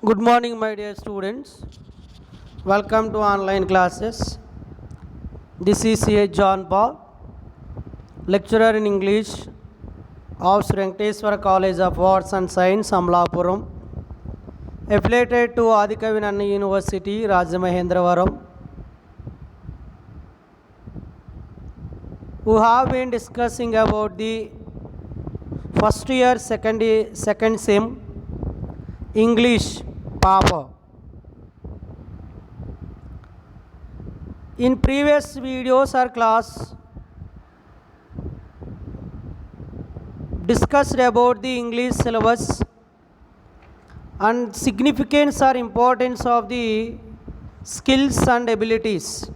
Good morning, my dear students. Welcome to online classes. This is C.H. John Paul, lecturer in English of Sri Venkateswara College of Arts and Science, Amlapuram, affiliated to Adikavinanna University, Rajamahendravaram, who have been discussing about the first year, second sim, English paper. In previous videos or class, discussed about the English syllabus and significance or importance of the skills and abilities.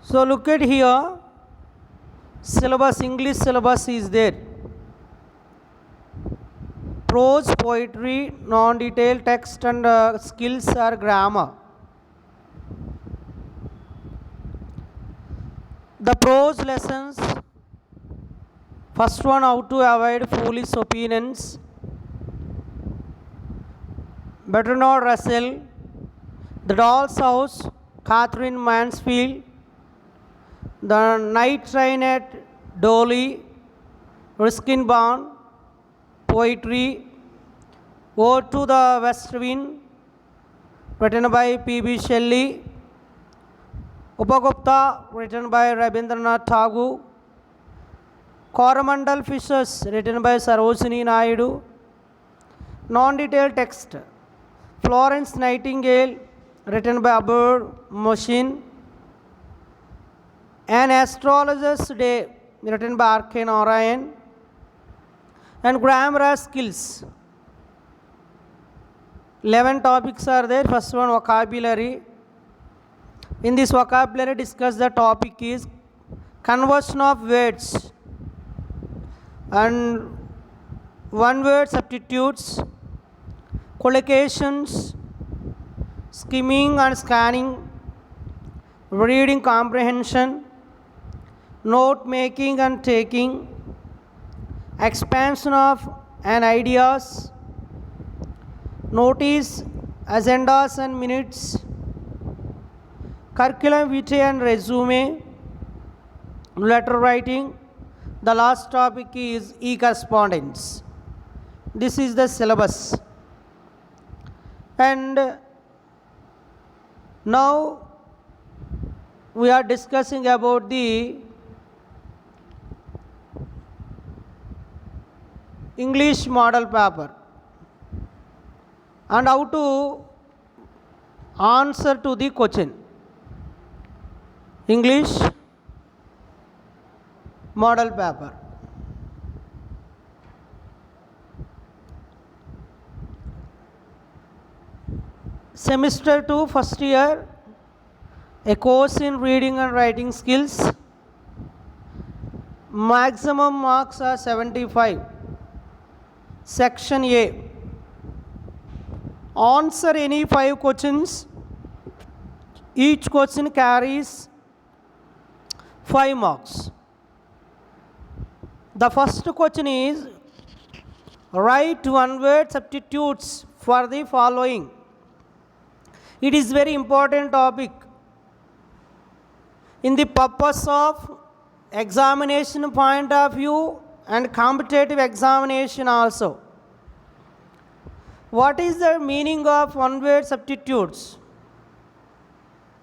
So look at here, syllabus, English syllabus is there. Prose, poetry, non-detailed text and skills or grammar. The prose lessons, first one, how to avoid foolish opinions. Bertrand Russell, The Doll's House, Catherine Mansfield, The Night Train at Dolly, Ruskin Bond, Poetry, Ode to the West Wind, written by P.B. Shelley, Upagupta, written by Rabindranath Tagore, Coromandel Fishes, written by Sarojini Naidu, non-detailed text, Florence Nightingale, written by Abur Moshin, An Astrologer's Day, written by R.K. Narayan, and grammar skills. 11 topics are there. First one, vocabulary. In this vocabulary, discuss the topic is conversion of words and one word substitutes, collocations, skimming and scanning, reading comprehension, note making and taking, expansion of an ideas, notice, agendas and minutes, curriculum vitae and resume, letter writing. The last topic is e-correspondence. This is the syllabus. And now we are discussing about the English model paper and how to answer to the question. English model paper. Semester 2, first year, a course in reading and writing skills. Maximum marks are 75. Section A. Answer any 5 questions. Each question carries 5 marks. The first question is write one word substitutes for the following. It is very important topic. In the purpose of examination point of view and competitive examination also. What is the meaning of one word substitutes?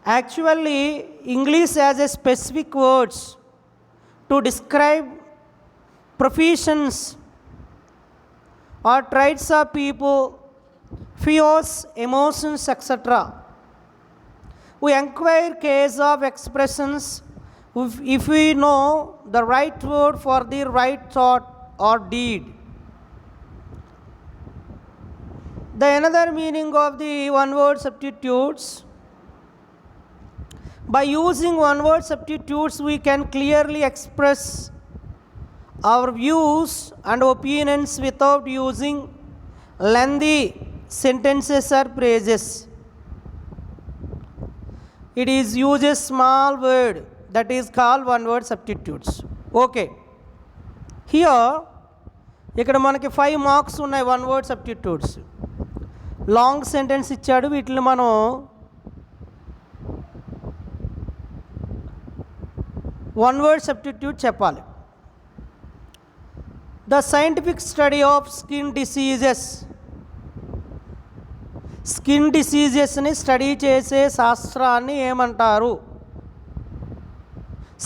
Actually, English has a specific words to describe professions or traits of people, fears, emotions, etc. We inquire case of expressions if we know the right word for the right thought or deed. The another meaning of the one word substitutes, by using one word substitutes we can clearly express our views and opinions without using lengthy sentences or phrases. It is use a small word that is called one word substitutes. Okay. Here ఇక్కడ మనకి 5 marks ఉన్నాయి one word substitutes. Long sentence ఇచ్చాడు, వీటిని మనం one word substitute చెప్పాలి. The scientific study of skin diseases. Skin డిసీజెస్ని study చేసే శాస్త్రాన్ని ఏమంటారు?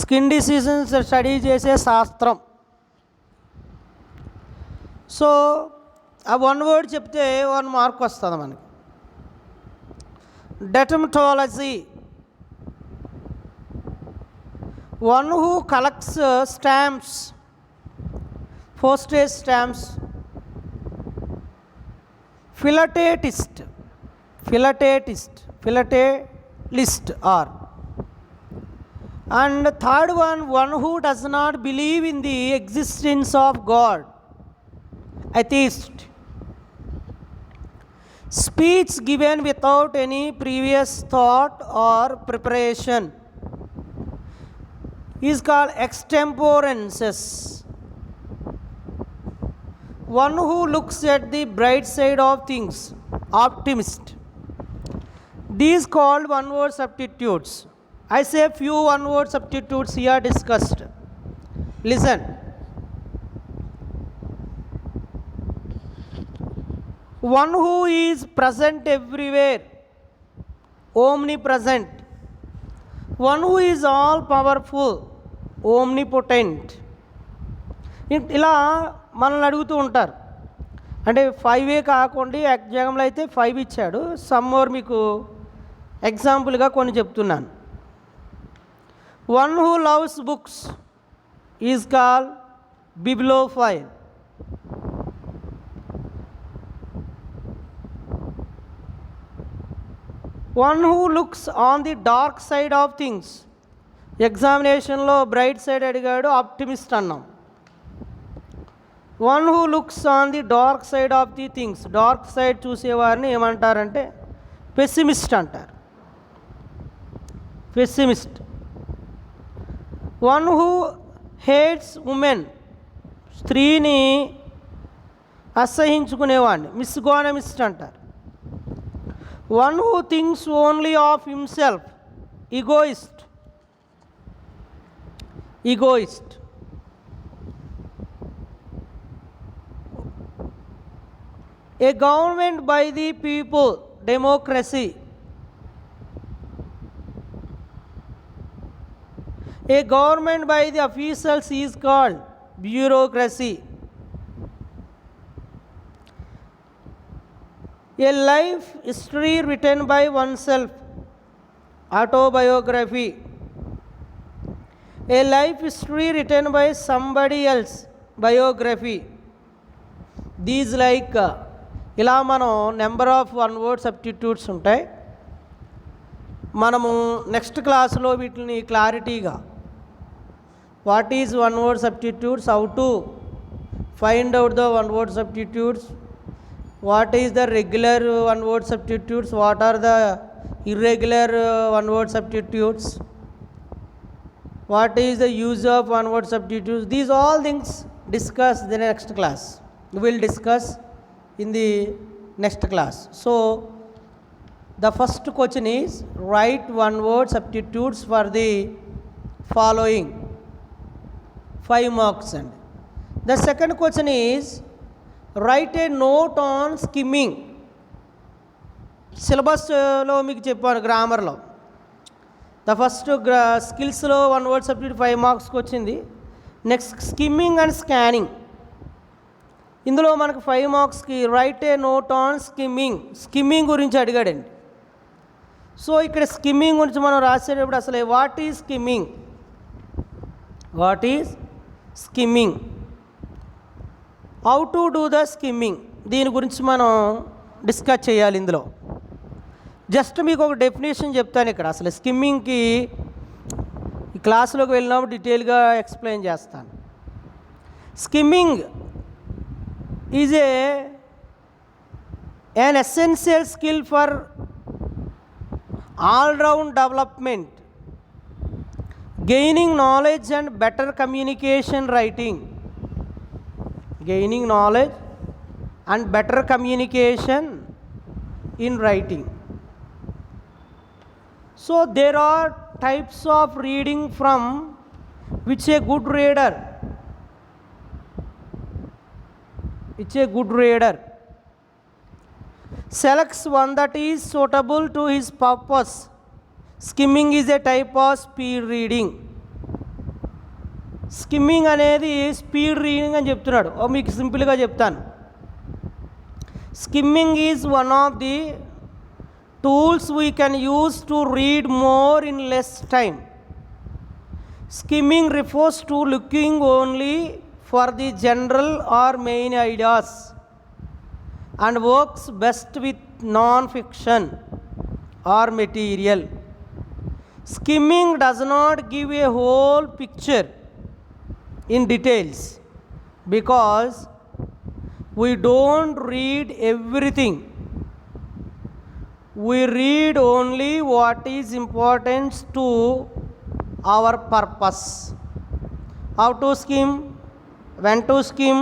స్కిన్ డిసీజెస్ స్టడీ చేసే శాస్త్రం. సో ఆ వన్ వర్డ్ చెప్తే 1 మార్క్ వస్తుంది మనకి. Dermatology. One who collects stamps, postage stamps. Philatelist or. And third one who does not believe in the existence of God, atheist. Speech given without any previous thought or preparation is called extemporaneous. One who looks at the bright side of things, optimist. These called one word substitutes. I say few one word substitutes here discussed. Listen. One who is present everywhere, omnipresent. One who is all powerful, omnipotent. ఇలా మనల్ని అడుగుతూ ఉంటారు. అంటే 5 కాకుండా ఎగ్జామ్లో అయితే 5 ఇచ్చాడు. Some more మీకు ఎగ్జాంపుల్గా కొన్ని చెప్తున్నాను. One who loves books is called bibliophile. One who looks on the dark side of things. ఎగ్జామినేషన్లో బ్రైట్ సైడ్ అడిగాడు, ఆప్టిమిస్ట్ అన్నాం. One who looks on the dark side of the things. Dark side చూసేవారిని ఏమంటారంటే pessimist అంటారు. Pessimist. One who hates women. స్త్రీని అసహించుకునేవాడిని misogynist అంటారు. One who thinks only of himself, egoist. A government by the people, democracy. A government by the officials is called bureaucracy. A life history written by oneself, autobiography. A life history written by somebody else, biography. These like ఇలా మనం number of one word substitutes ఉంటాయి. మనము next క్లాస్లో వీటిని క్లారిటీగా what is one word substitutes, how to find out the one word substitutes, what is the regular one word substitutes, what are the irregular one word substitutes, what is the use of one word substitutes. These all things discuss in the next class. We will discuss in the next class. So the first question is write one word substitutes for the following 5 marks. And the second question is write a note on skimming. Syllabus lo meeku cheppanu grammar lo the first స్కిల్స్లో one word subject 5 మార్క్స్కి వచ్చింది. Next skimming and scanning, ఇందులో మనకు 5 మార్క్స్కి right a note on skimming గురించి అడిగాడండి. So ఇక్కడ skimming గురించి మనం రాసేటప్పుడు అసలు what is skimming, how to do the skimming, దీని గురించి మనం డిస్కస్ చేయాలి. ఇందులో జస్ట్ మీకు ఒక డెఫినేషన్ చెప్తాను. ఇక్కడ అసలు స్కిమ్మింగ్కి ఈ క్లాసులోకి వెళ్ళినప్పుడు డీటెయిల్గా ఎక్స్ప్లెయిన్ చేస్తాను. Skimming is an essential skill for all-round development, gaining knowledge and better communication writing. gaining knowledge and better communication in writing. So there are types of reading from which a good reader selects one that is suitable to his purpose. Skimming is a type of speed reading. Skimming అనేది speed reading అని చెప్తున్నాడు. మీకు సింపుల్గా చెప్తాను. Skimming is one of the tools we can use to read more in less time. Skimming refers to looking only for the general or main ideas and works best with non-fiction or material. Skimming does not give a whole picture in details because we don't read everything. We read only what is important to our purpose. How to skim, when to skim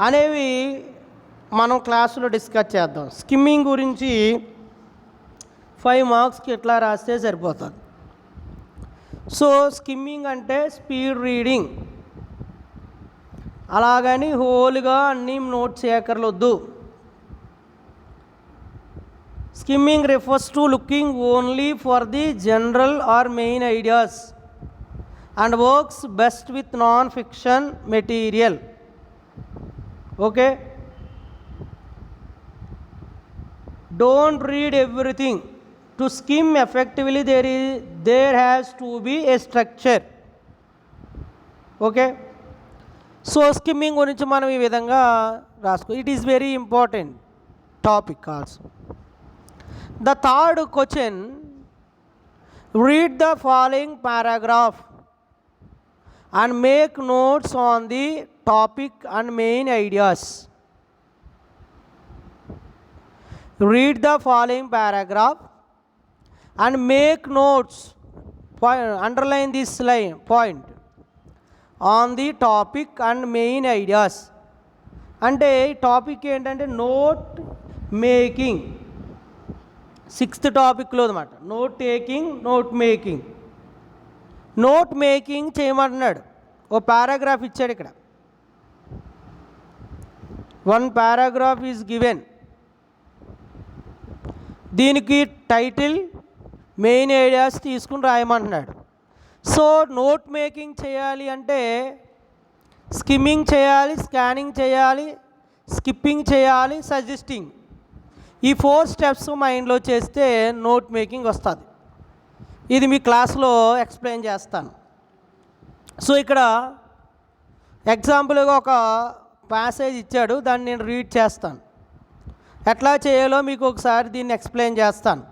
అనేవి మనం క్లాసులో discuss చేద్దాం. Skimming గురించి 5 మార్క్స్కి ఎట్లా రాస్తే సరిపోతుంది. So skimming అంటే స్పీడ్ రీడింగ్. అలాగని హోల్గా అన్నీ నోట్ చేయక్కర్లొద్దు. Skimming refers to looking only for the general or main ideas and works best with non fiction material. Okay, don't read everything. To skim effectively there has to be a structure. Okay, so skimming గురించి మనం ఈ విధంగా రాసుకో. It is very important topic also. The third question, read the following paragraph and make notes on the topic and main ideas. Read the following paragraph and make notes, underline this line point, on the topic and main ideas. అంటే ఈ topic ఏంటంటే note making. 6th టాపిక్లో అనమాట. Note taking, note making. Note making చేయమంటున్నాడు. ఓ paragraph ఇచ్చాడు ఇక్కడ. 1 paragraph is given. దీనికి టైటిల్, మెయిన్ ఐడియాస్ తీసుకుని రాయమంటున్నాడు. సో నోట్ మేకింగ్ చేయాలి అంటే స్కిమ్మింగ్ చేయాలి, స్కానింగ్ చేయాలి, స్కిప్పింగ్ చేయాలి, సజెస్టింగ్. ఈ 4 స్టెప్స్ మైండ్లో చేస్తే నోట్ మేకింగ్ వస్తుంది. ఇది మీ క్లాస్లో ఎక్స్ప్లెయిన్ చేస్తాను. సో ఇక్కడ ఎగ్జాంపుల్గా ఒక ప్యాసేజ్ ఇచ్చాడు, దాన్ని నేను రీడ్ చేస్తాను. ఎట్లా చేయాలో మీకు ఒకసారి దీన్ని ఎక్స్ప్లెయిన్ చేస్తాను.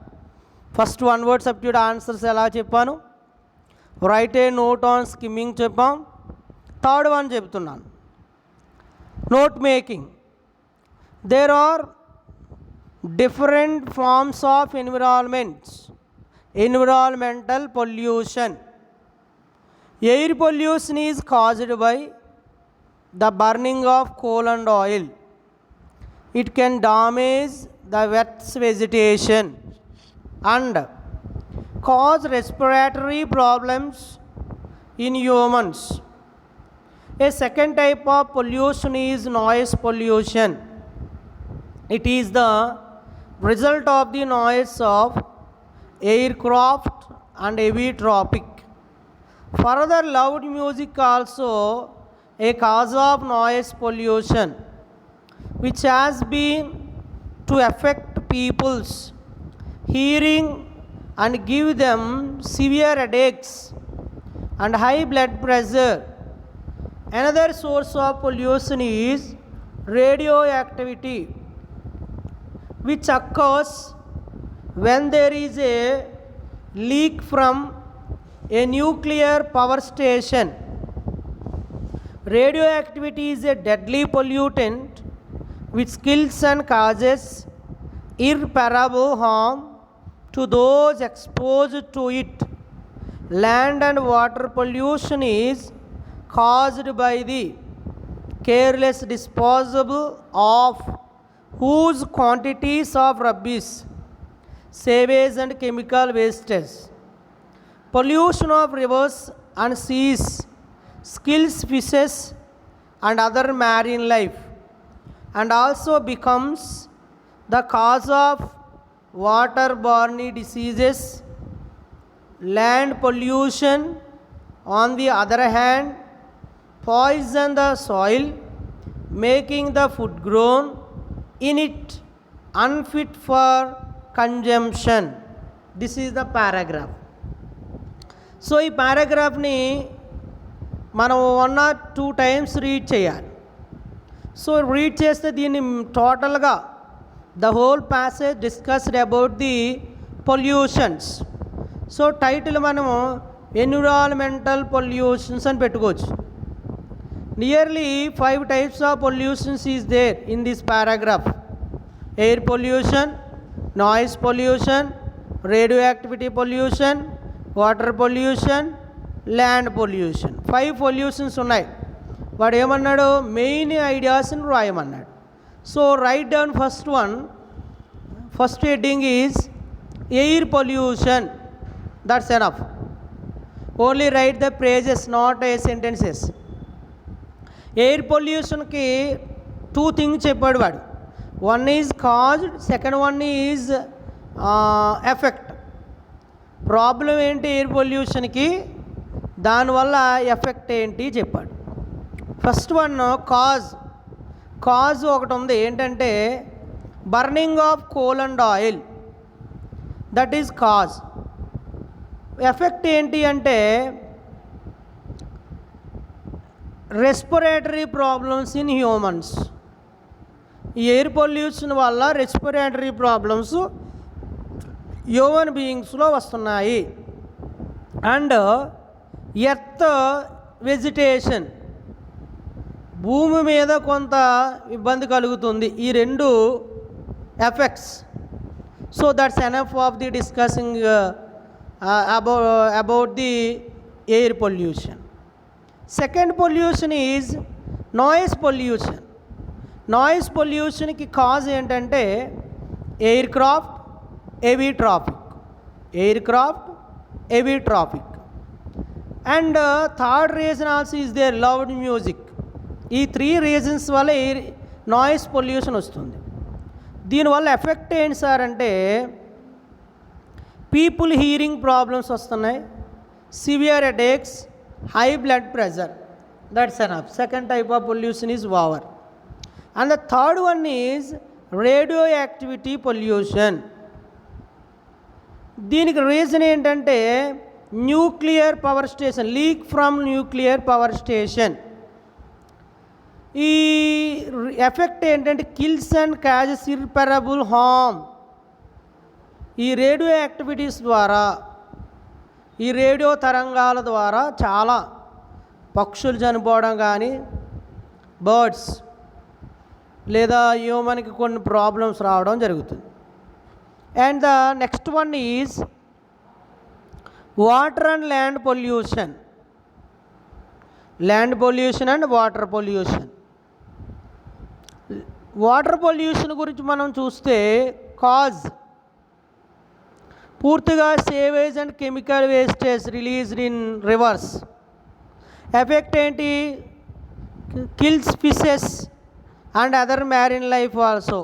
ఫస్ట్ 1 word సబ్స్టిట్యూట్ ఆన్సర్స్ ఎలా చెప్పాను, write a note on skimming చెప్పాం. థర్డ్ వన్ చెప్తున్నాను, note making. There are different forms of environmental pollution. Air pollution is caused by the burning of coal and oil. It can damage the earth's vegetation and cause respiratory problems in humans. A second type of pollution is noise pollution. It is the result of the noise of aircraft and heavy traffic. Further, loud music also a cause of noise pollution, which has been to affect people's hearing and give them severe headaches and high blood pressure. Another source of pollution is radioactivity, which occurs when there is a leak from a nuclear power station. Radioactivity is a deadly pollutant which kills and causes irreparable harm to those exposed to it. Land and water pollution is caused by the careless disposal of huge quantities of rubbish, sewage and chemical wastage, pollution of rivers and seas, kills fishes and other marine life, and also becomes the cause of waterborne diseases. Land pollution, on the other hand, poison the soil, making the food grown in it unfit for consumption. This is the paragraph. So ఈ పారాగ్రాఫ్ని మనం 1 or 2 times read చేయాలి. So read చేస్తే దీన్ని టోటల్గా the whole passage discussed about the pollutions. So title మనము environmental pollutions అని పెట్టుకోవచ్చు. Nearly 5 types of pollutions is there in this paragraph. Air pollution, noise pollution, radioactivity pollution, water pollution, land pollution. 5 pollutions ఉన్నాయి. వాడు ఏమన్నాడు, main ఐడియాస్ని రాయమన్నాడు. So write down first one. First heading is air pollution. That's enough. Only write the phrases, not a sentences. Air పొల్యూషన్కి 2 things చెప్పాడు వాడు. One is caused, second one is effect. Problem ఏంటి air పొల్యూషన్కి, దానివల్ల effect ఏంటి చెప్పాడు. First one cause ఒకటి ఉంది. ఏంటంటే burning of coal and oil, that is cause. Effect ఏంటి అంటే రెస్పిరేటరీ ప్రాబ్లమ్స్ ఇన్ హ్యూమన్స్. ఈ ఎయిర్ పొల్యూషన్ వల్ల రెస్పిరేటరీ ప్రాబ్లమ్స్ హ్యూమన్ బీయింగ్స్లో వస్తున్నాయి. అండ్ ఎర్త్ వెజిటేషన్, భూమి మీద కొంత ఇబ్బంది కలుగుతుంది. ఈ 2 effects. So that's enough of the discussing about the air pollution. Second pollution is noise pollution. Noise పొల్యూషన్కి కాజ్ ఏంటంటే aircraft, heavy traffic, aircraft, heavy traffic. And third reason also is there, loud music. ఈ 3 reasons వల్ల air noise pollution వస్తుంది. దీనివల్ల effect ఏంటి sir అంటే people hearing problems వస్తున్నాయి, severe headaches, high blood pressure. That's enough. Second type of pollution is over. And the third one is radio activity pollution. దీనికి reason ఏంటంటే nuclear power station, leak from nuclear power station. ఈ effect ఏంటంటే kills and causes ఇర్రెపరబుల్ harm. ఈ radio activities ద్వారా, ఈ radio తరంగాల ద్వారా చాలా పక్షులు చనిపోవడం కానీ, బర్డ్స్ లేదా హ్యూమన్కి కొన్ని ప్రాబ్లమ్స్ రావడం జరుగుతుంది. And the next one is water and land pollution. Land pollution and water pollution. Water pollution గురించి మనం చూస్తే కాజ్ పూర్తిగా sewage and chemical wastage released in rivers. Effect ఏంటి, kills fishes and other marine life also.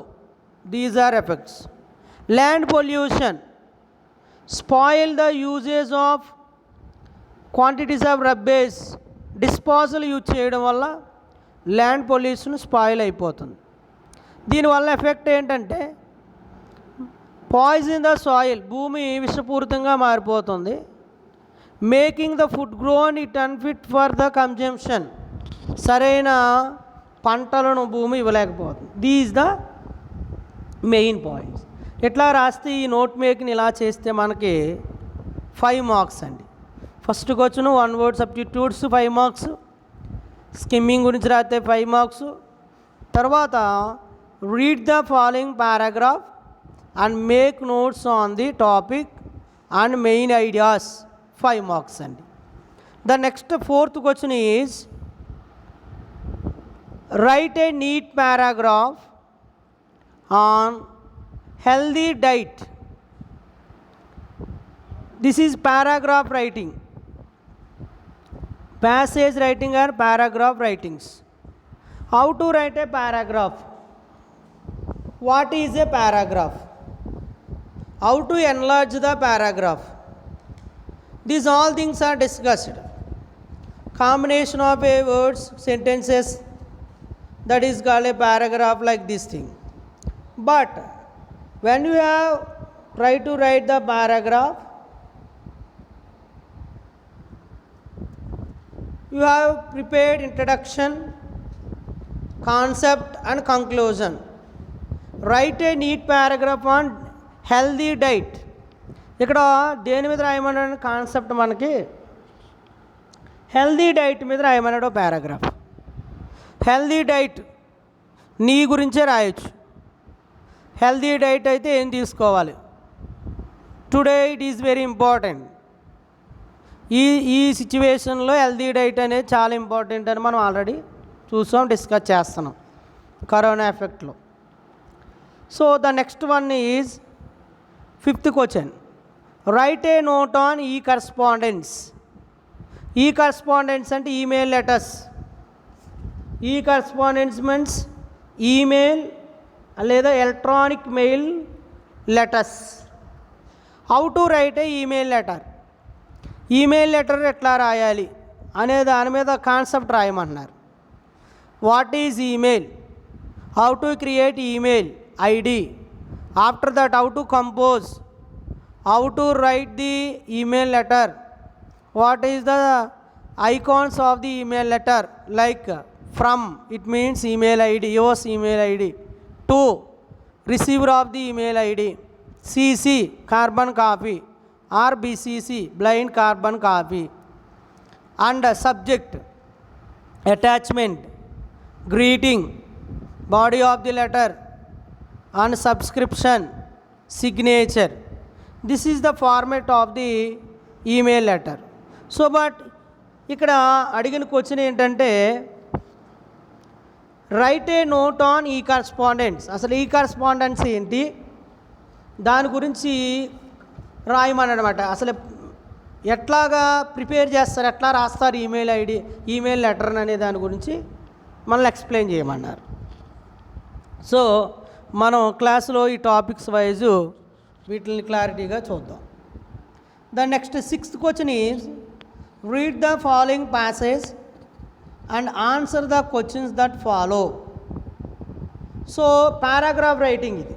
These are effects. Land pollution, spoil the usage of quantities of rubbish, disposal use చేయడం వల్ల land pollution spoil అయిపోతుంది. దీనివల్ల effect ఏంటంటే poison the soil, భూమి విషపూరితంగా మారిపోతుంది. Making the food grown it unfit for the consumption, సరైన పంటలను భూమి ఇవ్వలేకపోతుంది. These the main points. ఇట్లా రాస్తే ఈ నోట్ మేకింగ్ ఇలా చేస్తే మనకి 5 marks అండి. ఫస్ట్కి వచ్చును 1 word సబ్స్టిట్యూట్స్ 5 marks, స్కిమ్మింగ్ గురించి రాస్తే 5 marks. తర్వాత read the following paragraph and make notes on the topic and main ideas 5 marks అండి. The next 4th question is write a neat paragraph on healthy diet. This is paragraph writing. Passage writing or paragraph writings. How to write a paragraph? What is a paragraph? How to enlarge the paragraph? These all things are discussed. Combination of a words, sentences, that is called a paragraph, like this thing. But when you have tried to write the paragraph, you have prepared introduction, concept and conclusion. Write a neat paragraph on healthy diet. ఇక్కడ దేని మీద రాయమన్నాడు concept? మనకి healthy diet మీద రాయమన్నాడు paragraph. Healthy diet నీ గురించే రాయొచ్చు. Healthy diet అయితే ఏం తీసుకోవాలి? Today it is very important. ఈ సిచ్యువేషన్లో హెల్దీ డైట్ అనేది చాలా ఇంపార్టెంట్ అని మనం ఆల్రెడీ చూసాం, డిస్కస్ చేస్తున్నాం కరోనా ఎఫెక్ట్లో. So the next one is 5th question. Write a note on e correspondence. E correspondence అంటే email letters. E correspondence means email లేదా electronic mail letters. How to write a email letter. Email letter ఎట్లా రాయాలి అనే దాని మీద concept రాయమంటున్నారు. What is email, how to create email ID, after that how to compose, how to write the email letter, what is the icons of the email letter, like from it means email ID, yours email ID, to receiver of the email ID, CC carbon copy or BCC blind carbon copy, and subject, attachment, greeting, body of the letter, and subscription, signature. This is the format of the email letter. So but ఇక్కడ అడిగిన question ఏంటంటే right a note on e correspondence. అసలు ఈ correspondence ఏంటి, దాని గురించి రాయమన్నమాట. అసలు ఎట్లాగా ప్రిపేర్ చేస్తారు, ఎట్లా రాస్తారు ఈమెయిల్ ఐడి, ఈమెయిల్ లెటర్ అనే దాని గురించి మనల్ని ఎక్స్ప్లెయిన్ చేయమన్నారు. సో మనం క్లాసులో ఈ టాపిక్స్ వైజు వీటిని క్లారిటీగా చూద్దాం. The next 6th question is read the following passage and answer the questions that follow. So paragraph writing ఇది.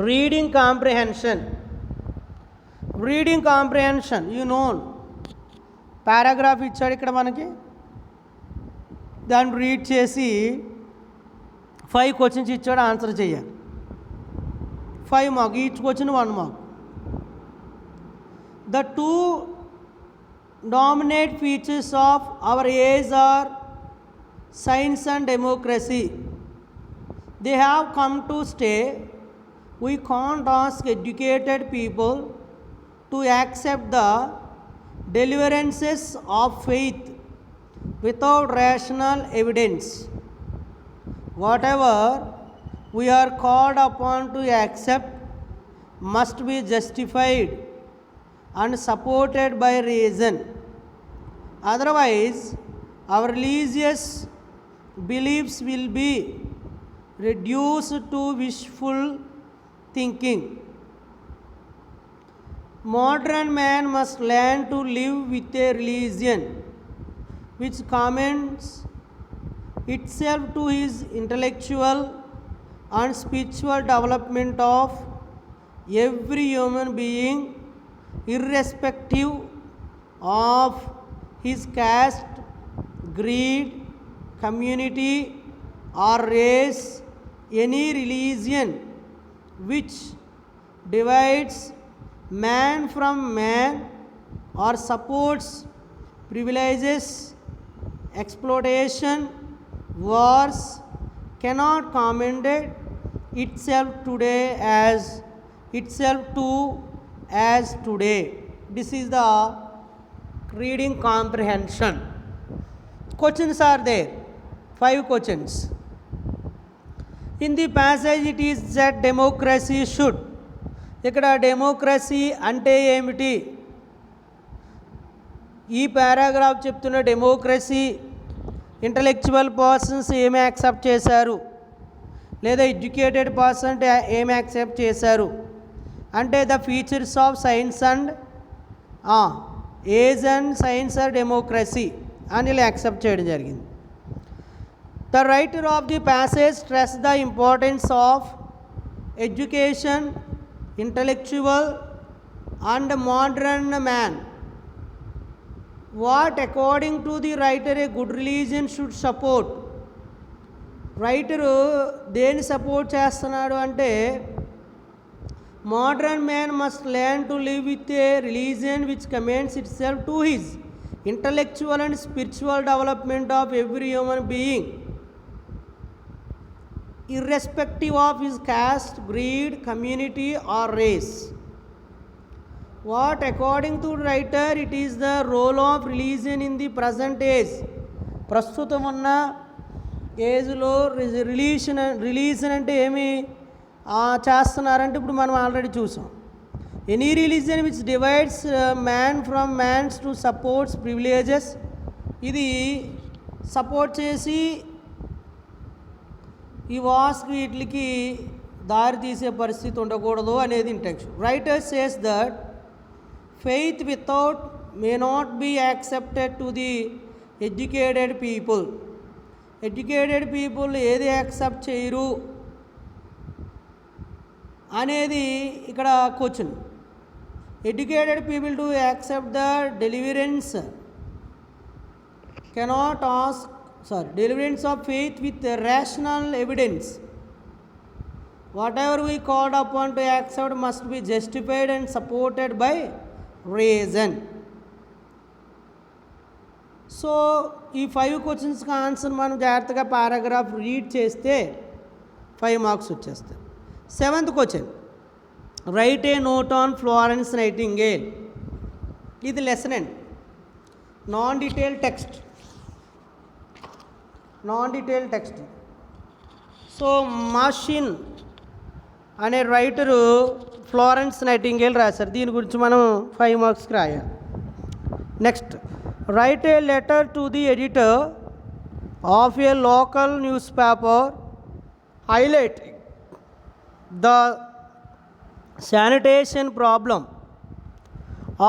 Reading comprehension. Reading comprehension you know, paragraph ఇచ్చాడు ఇక్కడ మనకి, దాన్ని రీడ్ చేసి 5 క్వశ్చన్స్ ఇచ్చాడు, ఆన్సర్ చేయాలి. 5 mark, each question 1 mark. The 2 dominant features of our age are science and democracy. They have come to stay. We can't ask educated people to accept the deliverances of faith without rational evidence. Whatever we are called upon to accept must be justified and supported by reason. Otherwise, our religious beliefs will be reduced to wishful thinking. Modern man must learn to live with a religion which commends itself to his intellectual and spiritual development of every human being, irrespective of his caste, creed, community or race. Any religion which divides man from man or supports privileges, exploitation, wars cannot commend itself today as today. This is the reading comprehension. Questions are there. 5 questions. In the passage it is that democracy should. ఇక్కడ democracy అంటే ఏమిటి? ఈ paragraph చెప్తున్న democracy intellectual persons ఏమి accept చేశారు, లేదా educated person ఏమి accept చేశారు అంటే the features of science and age and science are democracy అని ఇలా యాక్సెప్ట్ చేయడం జరిగింది. The writer of the passage stress the importance of education, intellectual and modern man. What according to the writer a good religion should support. Writer దేన్ని support చేస్తున్నాడు అంటే modern man must learn to live with a religion which commends itself to his intellectual and spiritual development of every human being irrespective of his caste, breed, community or race. What according to writer it is the role of religion in the present age. ప్రస్తుతం ఉన్న ఏజ్లో religion అంటే ఏమి చేస్తున్నారంటే ఇప్పుడు మనం already చూసాం. Any religion which divides man from mans to supports privileges. ఇది సపోర్ట్ చేసి ఈ వాస్కి వీటికి దారి తీసే పరిస్థితి ఉండకూడదు అనేది intention. Writer says that faith without may not be accepted to the educated people. Educated people ఏది యాక్సెప్ట్ చేయరు అనేది ఇక్కడ question. Educated people to accept the deliverance cannot ask deliverance of faith with rational evidence. Whatever we called upon to accept must be justified and supported by reason. So ఈ 5 క్వశ్చన్స్కి answer మనం జాగ్రత్తగా paragraph read చేస్తే 5 marks వచ్చేస్తాయి. 7th question, write a note on Florence Nightingale. ఇది lesson and non detail text. So మాషిన్ అనే writer Florence nightingale రాశారు. దీని గురించి మనం 5 మార్క్స్కి రాయాలి. Next, right A letter to the editor of A local news paper highlighting the sanitation problem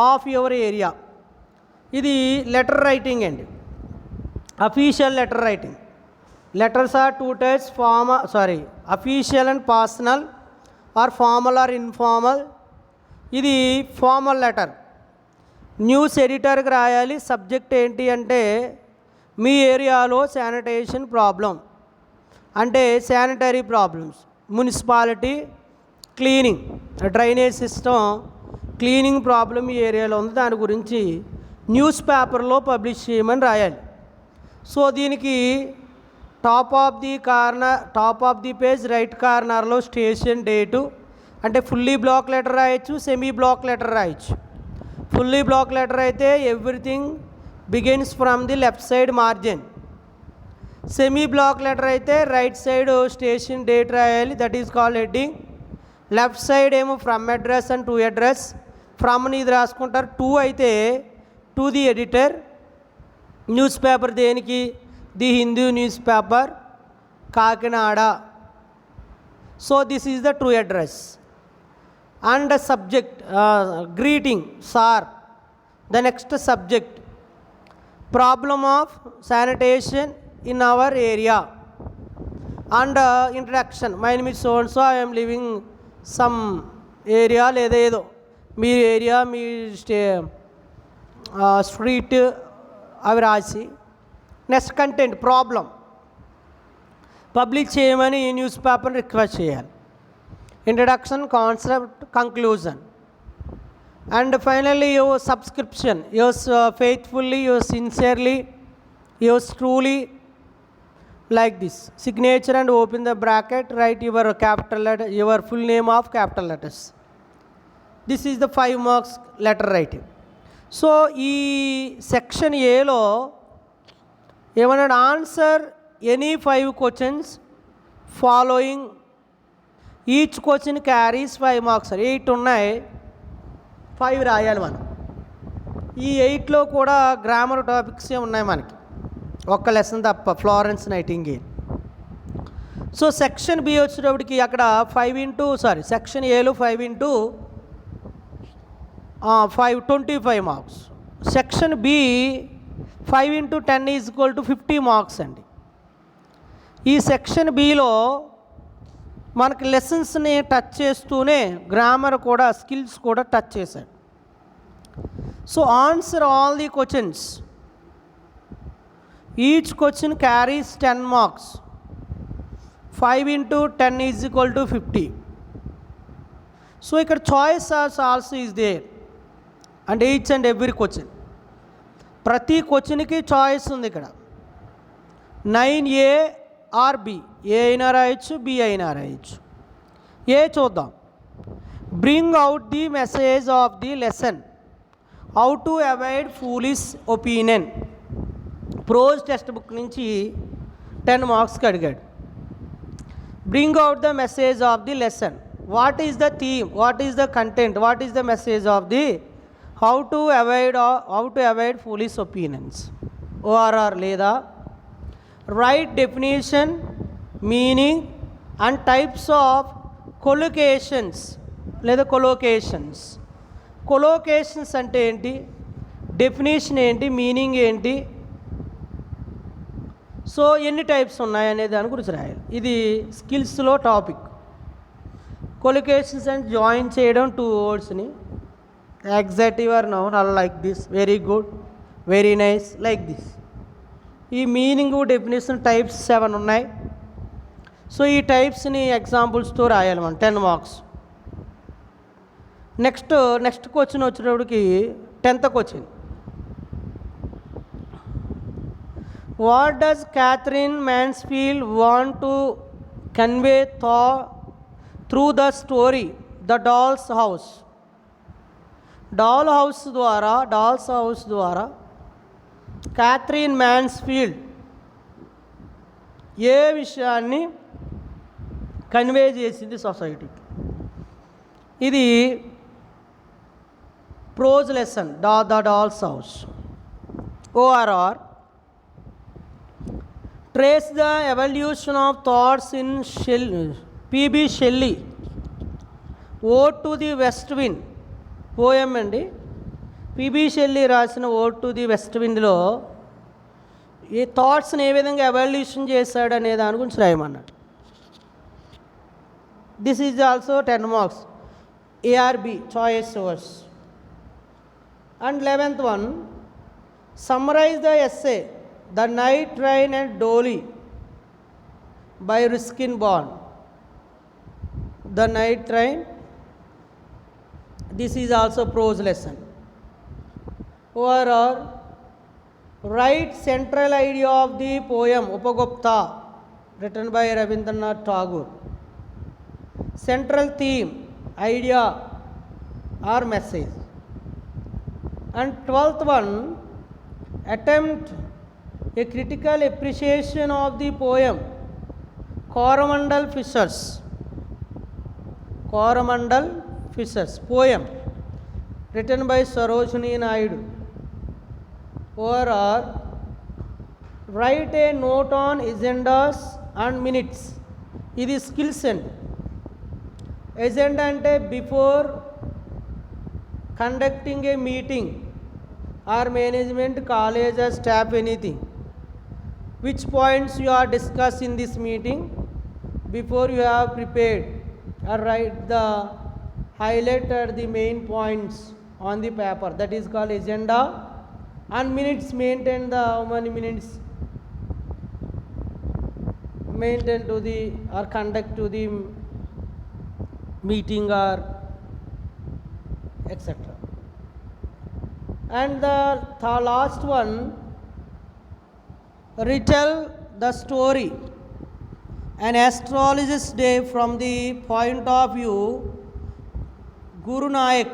of your area. ఇది లెటర్ రైటింగ్ అండి, official letter writing. Letters are 2 types, official and personal or formal or informal. ఇది formal letter. News ఎడిటర్కి రాయాలి. Subject ఏంటి అంటే మీ ఏరియాలో sanitation problem అంటే sanitary problems, municipality cleaning, drainage system cleaning problem ఈ ఏరియాలో ఉంది, దాని గురించి న్యూస్ పేపర్లో పబ్లిష్ చేయమని రాయాలి. సో దీనికి top of the page right కార్నర్లో స్టేషన్ డేటు అంటే ఫుల్లీ బ్లాక్ లెటర్ రాయొచ్చు, సెమీ బ్లాక్ లెటర్ రాయొచ్చు. ఫుల్లీ బ్లాక్ లెటర్ అయితే everything begins from the left side margin. Semi block letter అయితే రైట్ సైడ్ స్టేషన్ డేట్ రాయాలి, that is called heading. Left side ఏమో from address and to address. ఫ్రమ్ని ఇది రాసుకుంటారు. To అయితే to the editor. Newspaper దేనికి? The Hindu newspaper Kakinada. So this is the true address. And subject greeting sir. The next subject problem of sanitation in our area. And introduction, my name is so and so, I'm living some area లేదా ఏదో మీ area మీ street అవి రాసి. Next content problem publish చేయమని ఈ news పేపర్ని request చేయాలి. Introduction, concept, conclusion. And finally your subscription, yours faithfully, yours sincerely, yours truly, like this. Signature and open the bracket, write your capital letter, your full name of capital letters. This is the 5 marks letter writing. So ఈ section ఏలో ఏమన్నాడు, answer any 5 questions following. Each question carries 5 marks. 8 ఉన్నాయి, 5 రాయాలి మనం. ఈ 8లో కూడా grammar టాపిక్సే ఉన్నాయి మనకి, ఒక్క లెసన్ తప్ప, Florence Nightingale. So section B వచ్చేటప్పటికి అక్కడ సెక్షన్ ఏలో 5 × 5 25 మార్క్స్. సెక్షన్ బి 5 × 10 = 50 మార్క్స్ అండి. ఈ సెక్షన్ బిలో మనకి లెసన్స్ని టచ్ చేస్తూనే గ్రామర్ కూడా, స్కిల్స్ కూడా టచ్ చేశాడు. So answer all the questions. Each question carries 10 marks. 5 × 10 = 50. So ఇక్కడ choice also is there and each and every question. ప్రతి క్వశ్చన్కి చాయిస్ ఉంది ఇక్కడ. 9A ఆర్ బి, ఏ అయినా రాయొచ్చు, బి అయినా రాయొచ్చు. ఏ చూద్దాం. Bring out the message of the lesson, how to avoid foolish opinion. Prose textbook నుంచి 10 మార్క్స్కి అడిగాడు. Bring out the message of the lesson. What is the theme, what is the content, what is the message of the, how to avoid foolish opinions. Or లేదా write definition, meaning and types of collocations లేదా collocations. కొలోకేషన్స్ అంటే ఏంటి, definition ఏంటి, meaning ఏంటి, so ఎన్ని types ఉన్నాయి అనే దాని గురించి రాయాలి. ఇది స్కిల్స్లో టాపిక్. కొలోకేషన్స్ అంటే జాయిన్ చేయడం 2 వర్డ్స్ని, accusative or noun, or like this, very good, very nice, like this. ఈ మీనింగ్, డెఫినేషన్, టైప్స్ 7 ఉన్నాయి. సో ఈ టైప్స్ని ఎగ్జాంపుల్స్తో రాయాలి మనం. 10 మార్క్స్. నెక్స్ట్ క్వశ్చన్ వచ్చేటప్పటికి 10th question. What does Katherine Mansfield want to convey through the story the doll's house. Doll's house ద్వారా Katherine Mansfield ఏ విషయాన్ని convey చేసింది సొసైటీకి. ఇది prose lesson, the doll's house. Or trace the evolution of thoughts in PB Shelley ode to the west wind. Poem అండి. PB Shelley రాసిన ode to the west విండ్లో ఈ థాట్స్ని ఏ విధంగా ఎవల్యూషన్ చేశాడు అనే దాని గురించి రాయమన్నాడు. This is also 10 marks. ARB choice words. And 11th one, summarize the essay The Night Train at Dolly by Ruskin Bond. The Night Train, this is also prose lesson. Overall, write central idea of the poem Upagupta, written by Rabindranath Tagore. Central theme, idea or message. And 12th one, attempt a critical appreciation of the poem Coromandel Fishers poem, written by Sarojini Naidu. Or write a note on agendas and minutes. ఇది skills అండి. Agenda అంటే before conducting A meeting or management, college are staff, anything, which points you are discussed in this meeting before you have prepared, or write the highlight or the main points on the paper. That is called agenda. And minutes, maintain the how many minutes maintain to the or conduct to the meeting or etc. And the last one, retell the story an astrologist's day from the point of view Guru Nanak.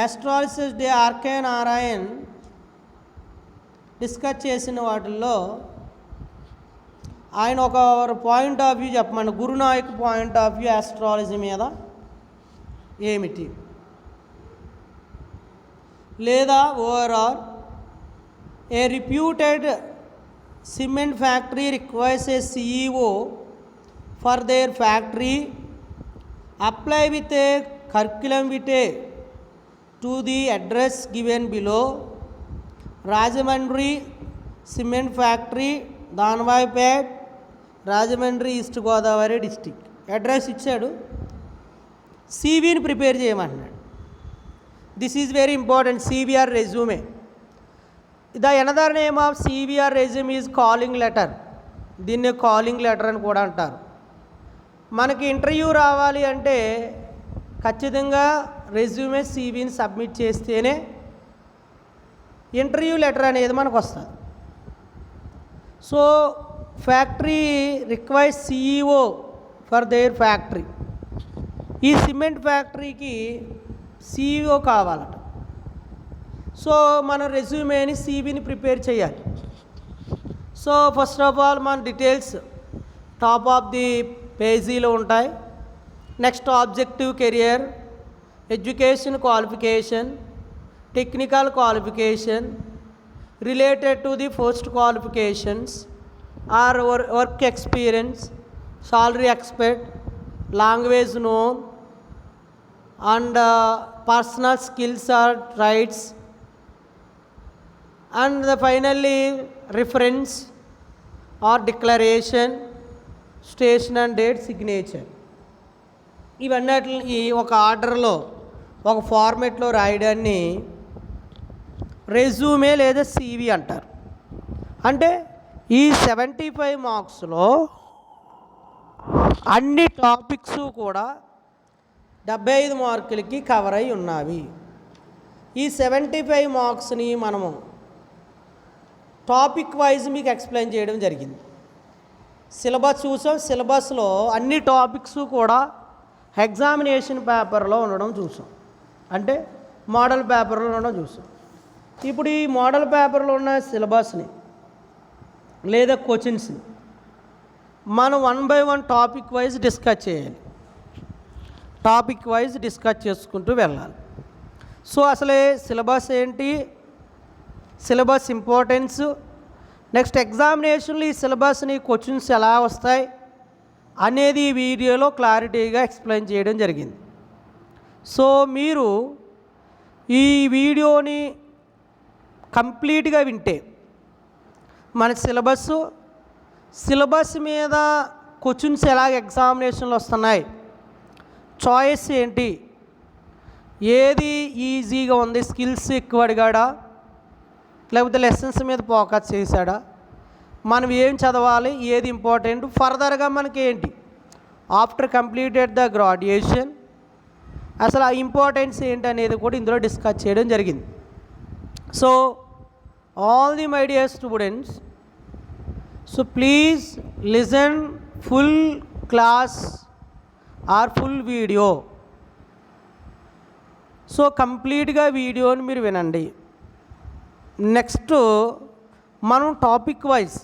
Astrologist's day R K Narayan discuss చేసిన వాటిల్లో ఆయన ఒక point of view చెప్పమని, Guru Nanak point of view astrology మీద ఏమిటి, లేదా overall a reputed cement factory requires a CEO for their factory apply with a curriculum vitae to the address given below. Rajahmundry cement factory, Danvaipet, Rajahmundry, East Godavari district. Address ఇచ్చాడు, సివిని prepare చేయమంటున్నాడు. This is very important, CV or resume. The another name of CV or resume is calling letter. దీన్ని calling letter అని కూడా అంటారు. మనకి interview రావాలి అంటే ఖచ్చితంగా రెజ్యూమే సివిని సబ్మిట్ చేస్తేనే ఇంటర్వ్యూ లెటర్ అనేది మనకు వస్తుంది. So factory requires CEO for their factory. ఈ సిమెంట్ ఫ్యాక్టరీకి సిఇఓ కావాలట. సో మన రెజ్యూమేని సివిని ప్రిపేర్ చేయాలి. సో ఫస్ట్ ఆఫ్ ఆల్ మన డీటెయిల్స్ టాప్ ఆఫ్ ది పేజీలో ఉంటాయి. Next objective career, education qualification, technical qualification related to the post qualifications or work experience, salary expect, language known and personal skills or rights, and finally reference or declaration, station and date, signature. ఇవన్నీ ఒక ఆర్డర్లో ఒక ఫార్మెట్లో రాయడాన్ని resume లేదా CV అంటారు. అంటే ఈ 75 మార్క్స్లో అన్ని topics కూడా 75 మార్కులకి కవర్ అయి ఉన్నవి. ఈ 75 మార్క్స్ని మనము టాపిక్ వైజ్ మీకు ఎక్స్ప్లెయిన్ చేయడం జరిగింది. సిలబస్ చూసాం, సిలబస్లో అన్ని టాపిక్స్ కూడా ఎగ్జామినేషన్ పేపర్లో ఉండడం చూసాం, అంటే మోడల్ పేపర్లో ఉండడం చూసాం. ఇప్పుడు ఈ మోడల్ పేపర్లో ఉన్న సిలబస్ని లేదా క్వశ్చన్స్ని మనం 1 by 1 టాపిక్ వైజ్ డిస్కస్ చేయాలి. టాపిక్ వైజ్ డిస్కస్ చేసుకుంటూ వెళ్ళాలి. సో అసలే సిలబస్ ఏంటి, సిలబస్ ఇంపార్టెన్స్, నెక్స్ట్ ఎగ్జామినేషన్లో ఈ సిలబస్ని క్వశ్చన్స్ ఎలా వస్తాయి అనేది ఈ వీడియోలో క్లారిటీగా ఎక్స్ప్లెయిన్ చేయడం జరిగింది. సో మీరు ఈ వీడియోని కంప్లీట్గా వింటే మన సిలబస్ మీద క్వశ్చన్స్ ఎలాగ ఎగ్జామినేషన్లు వస్తున్నాయి, చాయిస్ ఏంటి, ఏది ఈజీగా ఉంది, స్కిల్స్ ఎక్కువ అడిగాడా లేకపోతే లెసన్స్ మీద ఫోకస్ చేశాడా, మనం ఏం చదవాలి, ఏది ఇంపార్టెంట్, ఫర్దర్గా మనకి ఏంటి ఆఫ్టర్ కంప్లీటెడ్ ద గ్రాడ్యుయేషన్ అసలు ఆ ఇంపార్టెన్స్ ఏంటి అనేది కూడా ఇందులో డిస్కస్ చేయడం జరిగింది. So all the my dear students, so please listen full class or full video. So కంప్లీట్గా వీడియోని మీరు వినండి. నెక్స్ట్ మనం టాపిక్ వైజ్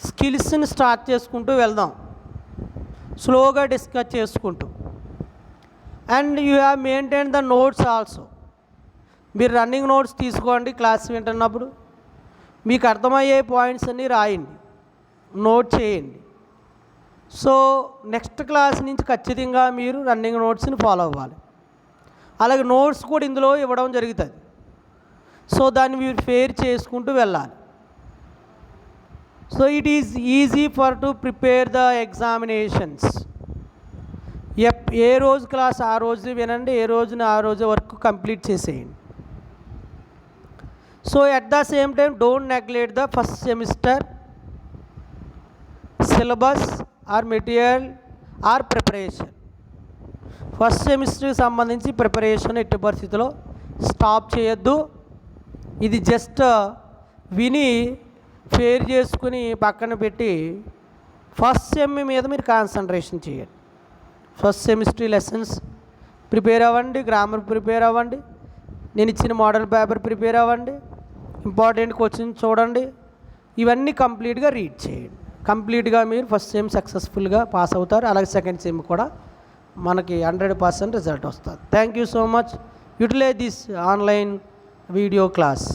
స్కిల్స్ని స్టార్ట్ చేసుకుంటూ వెళ్దాం, స్లోగా డిస్కస్ చేసుకుంటూ. And you have maintain the notes also. మీరు రన్నింగ్ నోట్స్ తీసుకోండి, క్లాస్ వింటున్నప్పుడు మీకు అర్థమయ్యే పాయింట్స్ అన్నీ రాయండి, నోట్ చేయండి. సో నెక్స్ట్ క్లాస్ నుంచి ఖచ్చితంగా మీరు రన్నింగ్ నోట్స్ని ఫాలో అవ్వాలి. అలాగే నోట్స్ కూడా ఇందులో ఇవ్వడం జరుగుతుంది. సో దాన్ని మీరు ఫేర్ చేసుకుంటూ వెళ్ళాలి. So it is easy for to prepare the examinations. ఏ రోజు క్లాస్ ఆ రోజు వినండి, ఏ రోజున ఆ రోజు వర్క్ కంప్లీట్ చేసేయండి. So at the same time don't neglect the first semester syllabus or material or preparation. First సెమిస్టర్కి సంబంధించి ప్రిపరేషన్ ఎట్టి పరిస్థితిలో స్టాప్ చేయొద్దు. ఇది జస్ట్ విని ఫేర్ చేసుకుని పక్కన పెట్టి ఫస్ట్ సెమ్ మీద మీరు కాన్సన్ట్రేషన్ చేయండి. ఫస్ట్ సెమిస్టర్ లెసన్స్ ప్రిపేర్ అవ్వండి, గ్రామర్ ప్రిపేర్ అవ్వండి, నేను ఇచ్చిన మోడల్ పేపర్ ప్రిపేర్ అవ్వండి, ఇంపార్టెంట్ క్వశ్చన్ చూడండి. ఇవన్నీ కంప్లీట్గా రీడ్ చేయండి. కంప్లీట్గా మీరు ఫస్ట్ సెమ్ సక్సెస్ఫుల్గా పాస్ అవుతారు. అలాగే సెకండ్ సెమ్ కూడా మనకి 100% రిజల్ట్ వస్తుంది. Thank you so much. Utilise this online video class.